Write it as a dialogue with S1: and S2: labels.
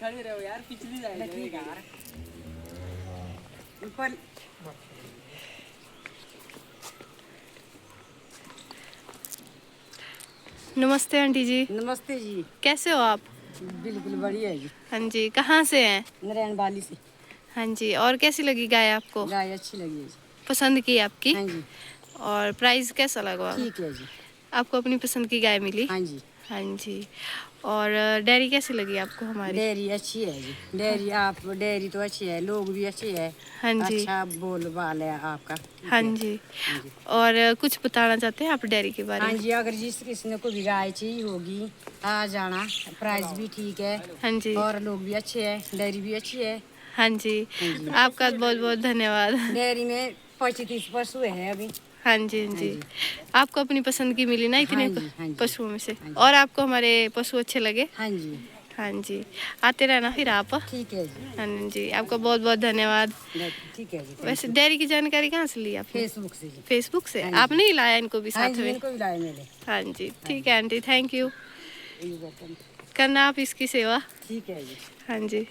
S1: खड़े रहो यार, पिछली जाएगी यार ऊपर।
S2: नमस्ते आंटी जी।
S1: नमस्ते जी।
S2: कैसे हो आप?
S1: बिल्कुल बढ़िया है जी।
S2: हाँ जी, कहाँ से हैं?
S1: नारायण वाली से।
S2: हाँ जी, और कैसी लगी गाय आपको?
S1: गाय अच्छी लगी है जी।
S2: पसंद की आपकी?
S1: हाँ जी।
S2: और प्राइस कैसा लगा?
S1: ठीक है जी।
S2: आपको अपनी पसंद की गाय मिली?
S1: हाँ जी।
S2: हाँ जी। और डेयरी कैसी लगी आपको हमारी?
S1: डेयरी अच्छी है जी। डेयरी आप डेयरी तो अच्छी है, लोग भी अच्छे है।
S2: हाँ जी।
S1: अच्छा बोल बाल है आपका।
S2: हाँ जी।
S1: हाँ जी।
S2: और कुछ बताना चाहते हैं आप डेयरी के बारे
S1: हाँ
S2: में?
S1: जी, अगर जिस किसी को भी गाय चाहिए होगी आ जाना, प्राइस भी ठीक है।
S2: हाँ जी।
S1: और लोग भी अच्छे हैं, डेयरी भी अच्छी है।
S2: हाँ जी।
S1: हाँ जी।
S2: आपका बहुत बहुत धन्यवाद।
S1: डेयरी में 25-30 पशु है अभी।
S2: हाँ जी, हाँ जी। आपको अपनी पसंद की मिली ना इतने
S1: हाँ जी। हाँ जी।
S2: पशुओं में से?
S1: हाँ जी।
S2: और आपको हमारे पशु अच्छे लगे?
S1: हाँ जी।
S2: हाँ जी, आते रहना फिर आप।
S1: ठीक है जी।
S2: हाँ जी, आपका बहुत बहुत धन्यवाद।
S1: ठीक है जी।
S2: वैसे डेयरी की जानकारी कहाँ से ली आपने?
S1: फेसबुक से जी।
S2: फेसबुक से?
S1: हाँ जी।
S2: आपने ही लाया इनको भी
S1: हाँ
S2: साथ
S1: जी,
S2: में?
S1: इनको भी लाए मेरे।
S2: हाँ जी, ठीक है आंटी, थैंक यू।
S1: ठीक है
S2: करना आप इसकी सेवा।
S1: जी।
S2: हाँ जी।